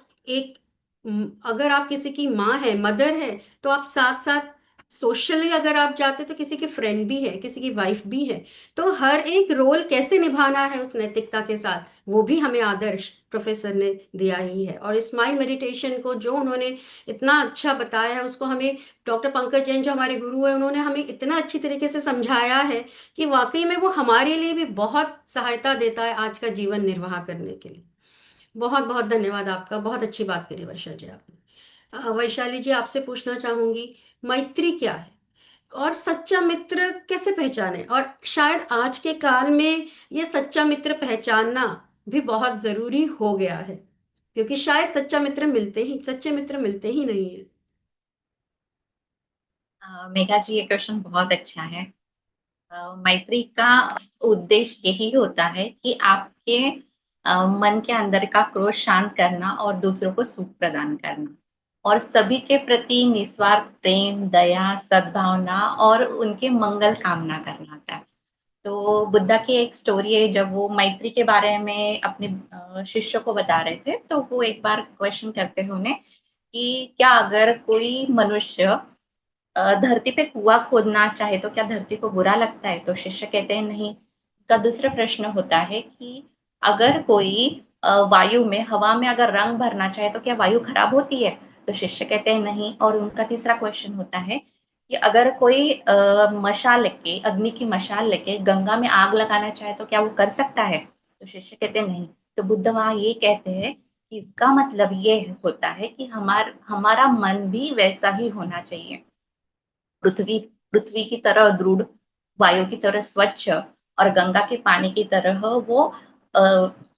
अगर आप किसी की माँ है, मदर है, तो आप साथ साथ सोशली अगर आप जाते तो किसी की फ्रेंड भी है, किसी की वाइफ भी है। तो हर एक रोल कैसे निभाना है उस नैतिकता के साथ, वो भी हमें आदर्श प्रोफेसर ने दिया ही है। और स्माइल मेडिटेशन को जो उन्होंने इतना अच्छा बताया है, उसको हमें डॉक्टर पंकज जैन जो हमारे गुरु है, उन्होंने हमें इतना अच्छी तरीके से समझाया है कि वाकई में वो हमारे लिए भी बहुत सहायता देता है आज का जीवन निर्वाह करने के लिए। बहुत बहुत धन्यवाद आपका, बहुत अच्छी बात करी वर्षा जी आपने। वैशाली जी, आपसे पूछना चाहूंगी, मैत्री क्या है और सच्चा मित्र कैसे पहचाने? और शायद आज के काल में ये सच्चा मित्र पहचानना भी बहुत जरूरी हो गया है, क्योंकि शायद सच्चे मित्र मिलते ही नहीं है। मेघा जी, ये क्वेश्चन बहुत अच्छा है। मैत्री का उद्देश्य यही होता है कि आपके मन के अंदर का क्रोध शांत करना और दूसरों को सुख प्रदान करना, और सभी के प्रति निस्वार्थ प्रेम, दया, सद्भावना और उनके मंगल कामना करना होता है। तो बुद्धा की एक स्टोरी है, जब वो मैत्री के बारे में अपने शिष्यों को बता रहे थे, तो वो एक बार क्वेश्चन करते हैं उन्हें कि क्या अगर कोई मनुष्य धरती पे कुआं खोदना चाहे तो क्या धरती को बुरा लगता है? तो शिष्य कहते हैं नहीं। का दूसरा प्रश्न होता है कि अगर कोई वायु में, हवा में अगर रंग भरना चाहे तो क्या वायु खराब होती है? तो शिष्य कहते हैं नहीं। और उनका तीसरा क्वेश्चन होता है कि अगर कोई मशाल लेके, अग्नि की मशाल लेके गंगा में आग लगाना चाहे तो क्या वो कर सकता है? तो शिष्य कहते हैं नहीं। तो बुद्ध वहां ये कहते हैं कि इसका मतलब ये होता है कि हमारा मन भी वैसा ही होना चाहिए। पृथ्वी पृथ्वी की तरह दृढ़, वायु की तरह स्वच्छ और गंगा के पानी की तरह वो अ,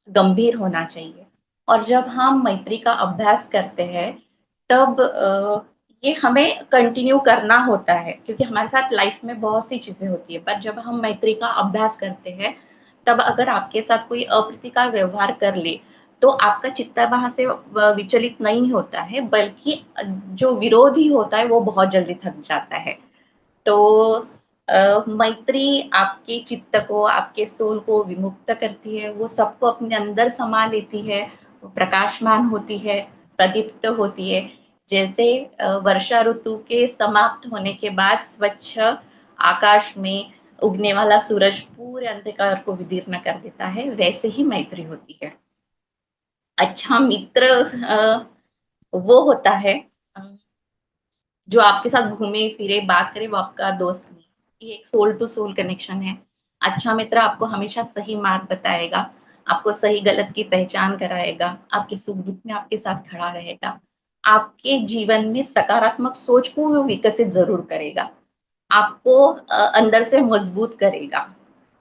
गंभीर होना चाहिए। और जब हम मैत्री का अभ्यास करते हैं तब ये हमें कंटिन्यू करना होता है, क्योंकि हमारे साथ लाइफ में बहुत सी चीजें होती है। पर जब हम मैत्री का अभ्यास करते हैं तब अगर आपके साथ कोई अप्रीतिकर व्यवहार कर ले तो आपका चित्त वहां से विचलित नहीं होता है, बल्कि जो विरोधी होता है वो बहुत जल्दी थक जाता है। तो मैत्री आपके चित्त को, आपके सोल को विमुक्त करती है, वो सबको अपने अंदर समा लेती है, वो प्रकाशमान होती है, प्रदीप्त होती है। जैसे वर्षा ऋतु के समाप्त होने के बाद स्वच्छ आकाश में उगने वाला सूरज पूरे अंधकार को विदीर्ण कर देता है, वैसे ही मैत्री होती है। अच्छा मित्र वो होता है जो आपके साथ घूमे फिरे बात करे, वो आपका दोस्त नहीं। ये एक सोल टू सोल कनेक्शन है। अच्छा मित्र आपको हमेशा सही मार्ग बताएगा, आपको सही गलत की पहचान कराएगा, आपके सुख दुख में आपके साथ खड़ा रहेगा, आपके जीवन में सकारात्मक सोच को वो विकसित जरूर करेगा, आपको अंदर से मजबूत करेगा।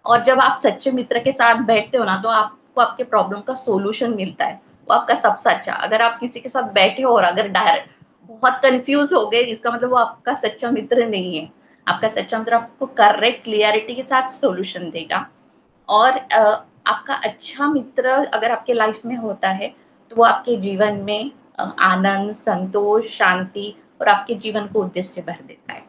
और जब आप सच्चे मित्र के साथ बैठते हो ना तो आपको आपके प्रॉब्लम का सोल्यूशन मिलता है, वो आपका सबसे अच्छा। अगर आप किसी के साथ बैठे हो और अगर डायरेक्ट बहुत कंफ्यूज हो गए, इसका मतलब वो आपका सच्चा मित्र नहीं है। आपका सच्चा मित्र आपको करेक्ट क्लियरिटी के साथ सोल्यूशन देगा। और आपका अच्छा मित्र अगर आपके लाइफ में होता है तो वो आपके जीवन में आनंद, संतोष, शांति और आपके जीवन को उद्देश्य भर देता है।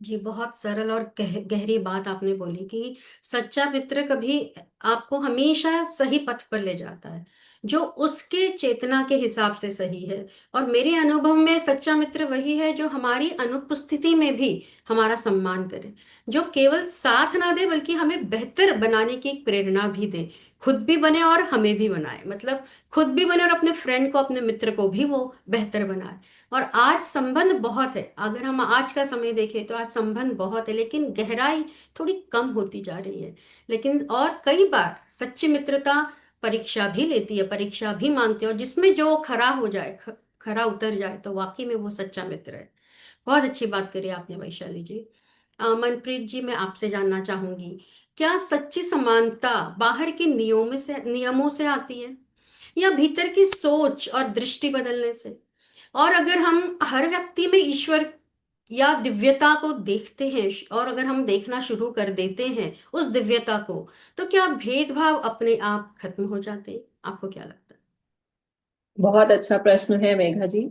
जी, बहुत सरल और गहरी बात आपने बोली कि सच्चा मित्र कभी आपको हमेशा सही पथ पर ले जाता है, जो उसके चेतना के हिसाब से सही है। और मेरे अनुभव में सच्चा मित्र वही है जो हमारी अनुपस्थिति में भी हमारा सम्मान करे, जो केवल साथ ना दे बल्कि हमें बेहतर बनाने की एक प्रेरणा भी दे, खुद भी बने और हमें भी बनाए। मतलब खुद भी बने और अपने फ्रेंड को, अपने मित्र को भी वो बेहतर बनाए। और आज संबंध बहुत है, अगर हम आज का समय देखें तो आज संबंध बहुत है, लेकिन गहराई थोड़ी कम होती जा रही है। लेकिन और कई बार सच्ची मित्रता परीक्षा भी लेती है, परीक्षा भी मांगती है, और जिसमें जो खरा हो जाए, खरा उतर जाए, तो वाकई में वो सच्चा मित्र है। बहुत अच्छी बात करी आपने वैशाली जी। मनप्रीत जी, मैं आपसे जानना चाहूंगी, क्या सच्ची समानता बाहर के नियमों से आती है या भीतर की सोच और दृष्टि बदलने से? और अगर हम हर व्यक्ति में ईश्वर या दिव्यता को देखते हैं और अगर हम देखना शुरू कर देते हैं उस दिव्यता को, तो क्या भेदभाव अपने आप खत्म हो जाते हैं? आपको क्या लगता है? बहुत अच्छा प्रश्न है मेघा जी।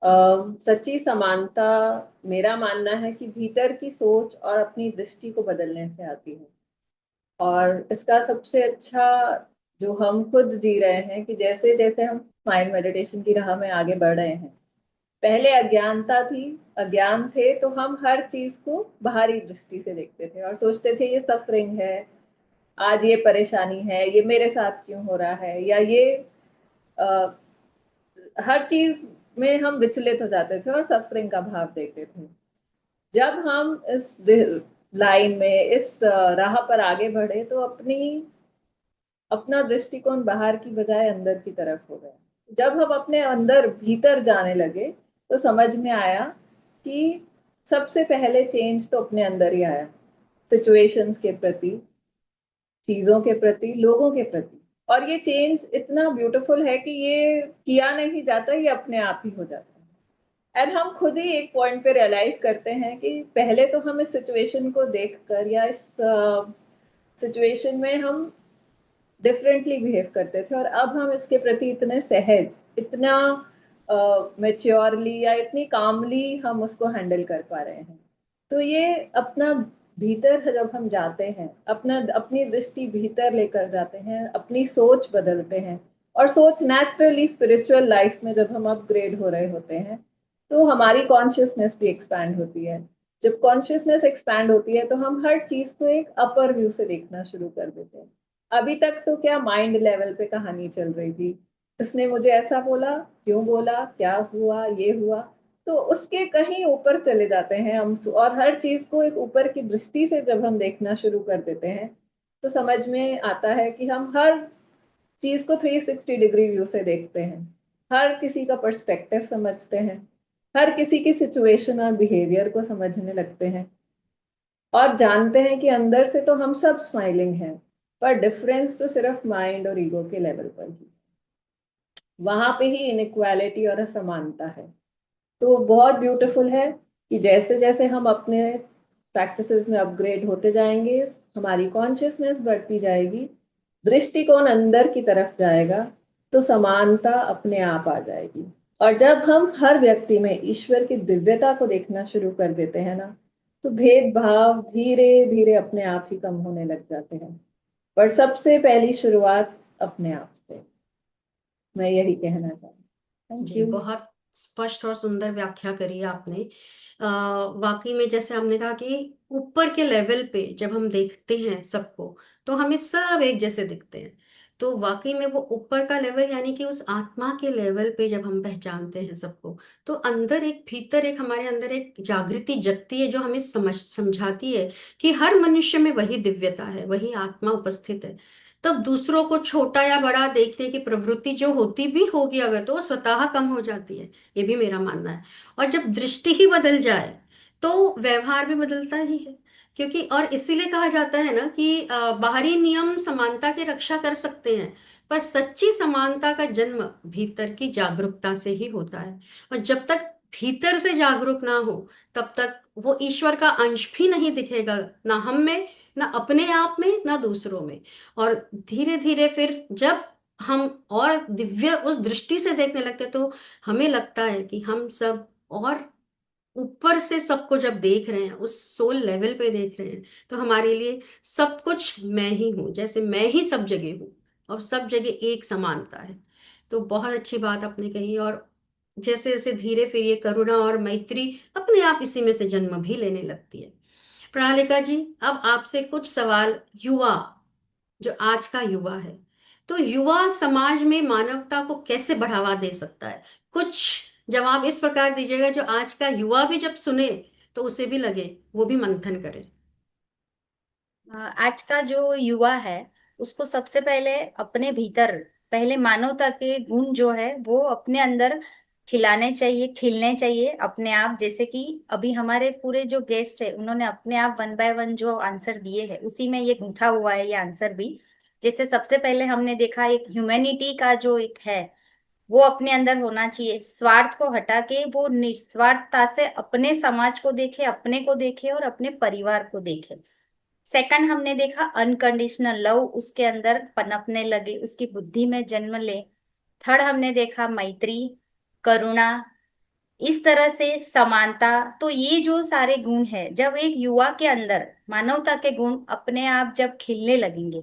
सच्ची समानता, मेरा मानना है कि भीतर की सोच और अपनी दृष्टि को बदलने से आती है। और इसका सबसे अच्छा जो हम खुद जी रहे हैं कि जैसे जैसे हम स्माइल मेडिटेशन की राह में आगे बढ़ रहे हैं, पहले अज्ञानता थी, अज्ञान थे, तो हम हर चीज को बाहरी दृष्टि से देखते थे और सोचते थे ये सफरिंग है, आज ये परेशानी है, ये मेरे साथ क्यों हो रहा है, या ये आ, हर चीज में हम विचलित हो जाते थे और सफरिंग का भाव देखते थे। जब हम इस लाइन में, इस राह पर आगे बढ़े तो अपना दृष्टिकोण बाहर की बजाय अंदर की तरफ हो गया। जब हम अपने अंदर भीतर जाने लगे तो समझ में आया कि सबसे पहले चेंज तो अपने अंदर ही आया, सिचुएशंस के प्रति, चीजों के प्रति, लोगों के प्रति। और ये चेंज इतना ब्यूटीफुल है कि ये किया नहीं जाता, ये अपने आप ही हो जाता है। एंड हम खुद ही एक पॉइंट पे रियलाइज करते हैं कि पहले तो हम इस सिचुएशन को देखकर या इस सिचुएशन में हम डिफरेंटली बिहेव करते थे, और अब हम इसके प्रति इतने सहज, इतना मेच्योरली या इतनी कामली हम उसको हैंडल कर पा रहे हैं। तो ये अपना भीतर जब हम जाते हैं, अपनी दृष्टि भीतर लेकर जाते हैं, अपनी सोच बदलते हैं, और सोच नेचुरली स्पिरिचुअल लाइफ में जब हम अपग्रेड हो रहे होते हैं तो हमारी कॉन्शियसनेस भी एक्सपैंड होती है। जब कॉन्शियसनेस एक्सपैंड होती है तो हम हर चीज को एक अपर व्यू से देखना शुरू कर देते हैं। अभी तक तो क्या माइंड लेवल पे कहानी चल रही थी, उसने मुझे ऐसा बोला, क्यों बोला, क्या हुआ, ये हुआ। तो उसके कहीं ऊपर चले जाते हैं हम, और हर चीज को एक ऊपर की दृष्टि से जब हम देखना शुरू कर देते हैं तो समझ में आता है कि हम हर चीज को 360 डिग्री व्यू से देखते हैं, हर किसी का पर्सपेक्टिव समझते हैं, हर किसी की सिचुएशन और बिहेवियर को समझने लगते हैं, और जानते हैं कि अंदर से तो हम सब स्माइलिंग हैं, पर डिफरेंस तो सिर्फ माइंड और ईगो के लेवल पर ही। वहां पे ही इनइक्वालिटी और असमानता है। तो बहुत ब्यूटीफुल है कि जैसे जैसे हम अपने प्रैक्टिसेस में अपग्रेड होते जाएंगे, हमारी कॉन्शियसनेस बढ़ती जाएगी, दृष्टिकोण अंदर की तरफ जाएगा, तो समानता अपने आप आ जाएगी। और जब हम हर व्यक्ति में ईश्वर की दिव्यता को देखना शुरू कर देते हैं ना, तो भेदभाव धीरे धीरे अपने आप ही कम होने लग जाते हैं। पर सबसे पहली शुरुआत अपने आप से, मैं यही कहना चाहूँ। Thank ji, you. बहुत स्पष्ट और सुंदर व्याख्या करी है आपने। वाकई में जैसे हमने कहा कि ऊपर के लेवल पे जब हम देखते हैं सबको, तो हमें सब एक जैसे दिखते हैं। तो वाकई में वो ऊपर का लेवल यानी कि उस आत्मा के लेवल पे जब हम पहचानते हैं सबको, तो अंदर एक भीतर एक हमारे अंदर एक जागृति जगती है जो हमें समझाती है कि हर मनुष्य में वही दिव्यता है, वही आत्मा उपस्थित है। तब दूसरों को छोटा या बड़ा देखने की प्रवृत्ति जो होती भी होगी अगर, तो वो स्वतः कम हो जाती है। ये भी मेरा मानना है। और जब दृष्टि ही बदल जाए तो व्यवहार भी बदलता ही है। क्योंकि और इसीलिए कहा जाता है ना कि बाहरी नियम समानता की रक्षा कर सकते हैं, पर सच्ची समानता का जन्म भीतर की जागरूकता से ही होता है। और जब तक भीतर से जागरूक ना हो, तब तक वो ईश्वर का अंश भी नहीं दिखेगा, ना हम में, ना अपने आप में, ना दूसरों में। और धीरे धीरे फिर जब हम और दिव्य उस दृष्टि से देखने लगते, तो हमें लगता है कि हम सब और ऊपर से सबको जब देख रहे हैं, उस सोल लेवल पे देख रहे हैं, तो हमारे लिए सब कुछ मैं ही हूँ, जैसे मैं ही सब जगह हूँ और सब जगह एक समानता है। तो बहुत अच्छी बात आपने कही। और जैसे जैसे धीरे फिर ये करुणा और मैत्री अपने आप इसी में से जन्म भी लेने लगती है। प्रणालिका जी, अब आपसे कुछ सवाल। युवा, जो आज का युवा है, तो युवा समाज में मानवता को कैसे बढ़ावा दे सकता है? कुछ जवाब इस प्रकार दीजिएगा जो आज का युवा भी जब सुने तो उसे भी लगे, वो भी मंथन करे। आज का जो युवा है उसको सबसे पहले अपने भीतर पहले मानवता के गुण जो है वो अपने अंदर खिलाने चाहिए, खिलने चाहिए अपने आप। जैसे कि अभी हमारे पूरे जो गेस्ट है उन्होंने अपने आप 1 बाय 1 जो आंसर दिए हैं उसी में ये गूंथा हुआ है ये आंसर भी। जैसे सबसे पहले हमने देखा एक ह्यूमैनिटी का जो एक है वो अपने अंदर होना चाहिए, स्वार्थ को हटा के वो निस्वार्थता से अपने समाज को देखे, अपने को देखे और अपने परिवार को देखे। सेकंड हमने देखा अनकंडीशनल लव उसके अंदर पनपने लगे, उसकी बुद्धि में जन्म ले। थर्ड हमने देखा मैत्री, करुणा, इस तरह से समानता। तो ये जो सारे गुण है जब एक युवा के अंदर मानवता के गुण अपने आप जब खिलने लगेंगे,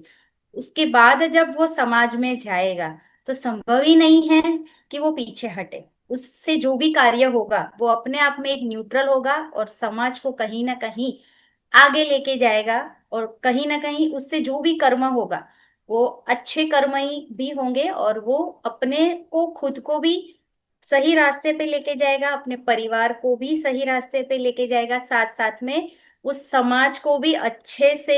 उसके बाद जब वो समाज में जाएगा तो संभव ही नहीं है कि वो पीछे हटे। उससे जो भी कार्य होगा वो अपने आप में एक न्यूट्रल होगा और समाज को कहीं ना कहीं आगे लेके जाएगा। और कहीं ना कहीं उससे जो भी कर्म होगा वो अच्छे कर्म ही भी होंगे और वो अपने को खुद को भी सही रास्ते पे लेके जाएगा, अपने परिवार को भी सही रास्ते पे लेके जाएगा, साथ साथ में उस समाज को भी अच्छे से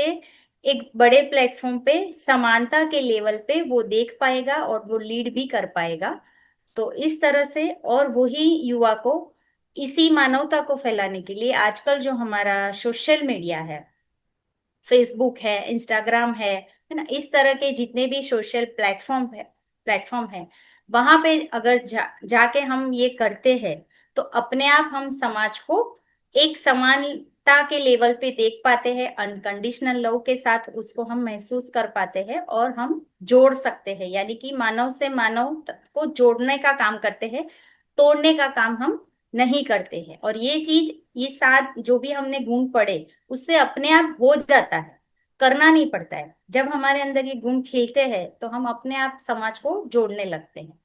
एक बड़े प्लेटफॉर्म पे समानता के लेवल पे वो देख पाएगा और वो लीड भी कर पाएगा। तो इस तरह से और वही युवा को इसी मानवता को फैलाने के लिए आजकल जो हमारा सोशल मीडिया है, फेसबुक है, इंस्टाग्राम है ना, इस तरह के जितने भी सोशल प्लेटफॉर्म है वहां पे अगर जाके हम ये करते हैं तो अपने आप हम समाज को एक समानता के लेवल पे देख पाते हैं, अनकंडीशनल लव के साथ उसको हम महसूस कर पाते हैं और हम जोड़ सकते हैं। यानी कि मानव से मानव को जोड़ने का काम करते हैं, तोड़ने का काम हम नहीं करते हैं। और ये चीज ये साथ जो भी हमने गुण पढ़े उससे अपने आप हो जाता है, करना नहीं पड़ता है। जब हमारे अंदर ये गुण खिलते हैं तो हम अपने आप समाज को जोड़ने लगते हैं।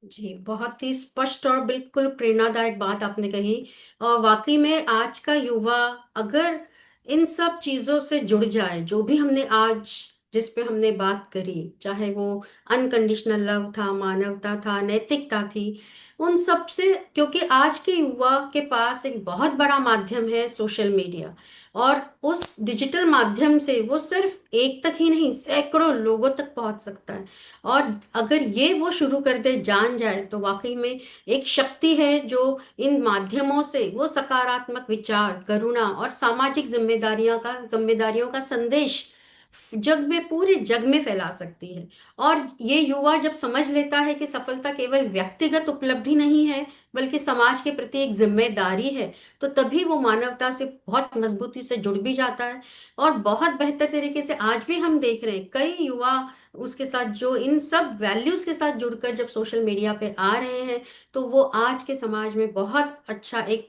जी, बहुत ही स्पष्ट और बिल्कुल प्रेरणादायक बात आपने कही। और वाकई में आज का युवा अगर इन सब चीजों से जुड़ जाए, जो भी हमने आज जिस पे हमने बात करी, चाहे वो अनकंडीशनल लव था, मानवता था, नैतिकता थी, उन सब से, क्योंकि आज के युवा के पास एक बहुत बड़ा माध्यम है सोशल मीडिया, और उस डिजिटल माध्यम से वो सिर्फ एक तक ही नहीं, सैकड़ों लोगों तक पहुंच सकता है। और अगर ये वो शुरू कर दे, जान जाए, तो वाकई में एक शक्ति है जो इन माध्यमों से वो सकारात्मक विचार, करुणा और सामाजिक जिम्मेदारियों का संदेश जग में, पूरे जग में फैला सकती है। और ये युवा जब समझ लेता है कि सफलता केवल व्यक्तिगत उपलब्धि नहीं है, बल्कि समाज के प्रति एक जिम्मेदारी है, तो तभी वो मानवता से बहुत मजबूती से जुड़ भी जाता है। और बहुत बेहतर तरीके से आज भी हम देख रहे हैं कई युवा उसके साथ, जो इन सब वैल्यूज के साथ जुड़कर जब सोशल मीडिया पे आ रहे हैं, तो वो आज के समाज में बहुत अच्छा एक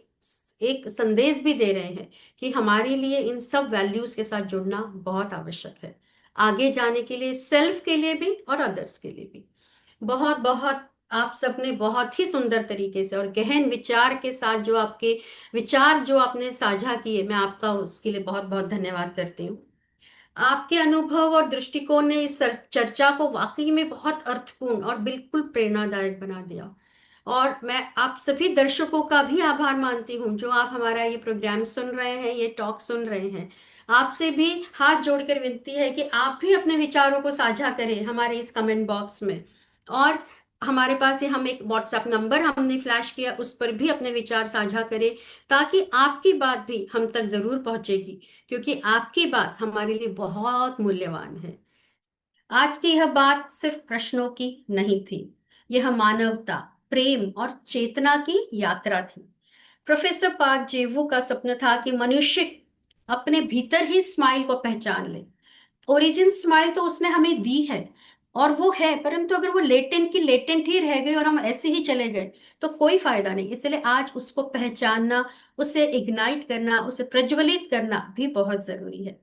एक संदेश भी दे रहे हैं कि हमारे लिए इन सब वैल्यूज के साथ जुड़ना बहुत आवश्यक है, आगे जाने के लिए, सेल्फ के लिए भी और अदर्स के लिए भी। बहुत बहुत आप सबने बहुत ही सुंदर तरीके से और गहन विचार के साथ जो आपके विचार जो आपने साझा किए, मैं आपका उसके लिए बहुत बहुत धन्यवाद करती हूँ। आपके अनुभव और दृष्टिकोण ने इस चर्चा को वाकई में बहुत अर्थपूर्ण और बिल्कुल प्रेरणादायक बना दिया। और मैं आप सभी दर्शकों का भी आभार मानती हूँ जो आप हमारा ये प्रोग्राम सुन रहे हैं, ये टॉक सुन रहे हैं। आपसे भी हाथ जोड़कर विनती है कि आप भी अपने विचारों को साझा करें हमारे इस कमेंट बॉक्स में। और हमारे पास ये हम एक व्हाट्सएप नंबर हमने फ्लैश किया, उस पर भी अपने विचार साझा करें, ताकि आपकी बात भी हम तक जरूर पहुंचेगी, क्योंकि आपकी बात हमारे लिए बहुत मूल्यवान है। आज की यह बात सिर्फ प्रश्नों की नहीं थी, यह मानवता, प्रेम और चेतना की यात्रा थी। प्रोफेसर पार्क जेवू का सपना था कि मनुष्य अपने भीतर ही स्माइल को पहचान ले। ओरिजिन स्माइल तो उसने हमें दी है, और वो है, परंतु अगर वो लेटेंट की लेटेंट ही रह गई और हम ऐसे ही चले गए, तो कोई फायदा नहीं। इसलिए आज उसको पहचानना, उसे इग्नाइट करना, उसे प्रज्वलित करना भी बहुत जरूरी है।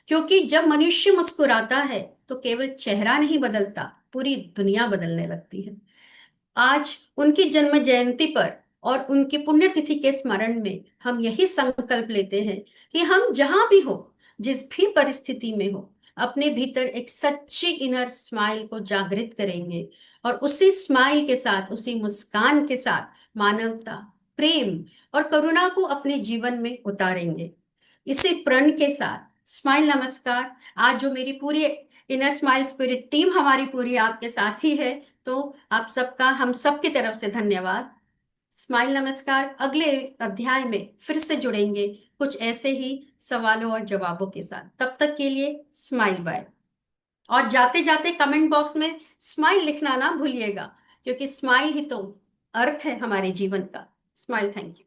क्योंकि जब मनुष्य मुस्कुराता है तो केवल चेहरा नहीं बदलता, पूरी दुनिया बदलने लगती है। आज उनकी जन्म जयंती पर और उनकी पुण्यतिथि के स्मरण में हम यही संकल्प लेते हैं कि हम जहां भी हो, जिस भी परिस्थिति में हो, अपने भीतर एक सच्ची इनर स्माइल को जागृत करेंगे, और उसी स्माइल के साथ, उसी मुस्कान के साथ मानवता, प्रेम और करुणा को अपने जीवन में उतारेंगे। इसी प्रण के साथ स्माइल नमस्कार। आज जो मेरी पूरी इनर स्माइल स्पिरिट टीम हमारी पूरी आपके साथ ही है, तो आप सबका हम सबकी तरफ से धन्यवाद। स्माइल नमस्कार अगले अध्याय में फिर से जुड़ेंगे कुछ ऐसे ही सवालों और जवाबों के साथ। तब तक के लिए स्माइल बाय। और जाते जाते कमेंट बॉक्स में स्माइल लिखना ना भूलिएगा, क्योंकि स्माइल ही तो अर्थ है हमारे जीवन का। स्माइल। Thank you.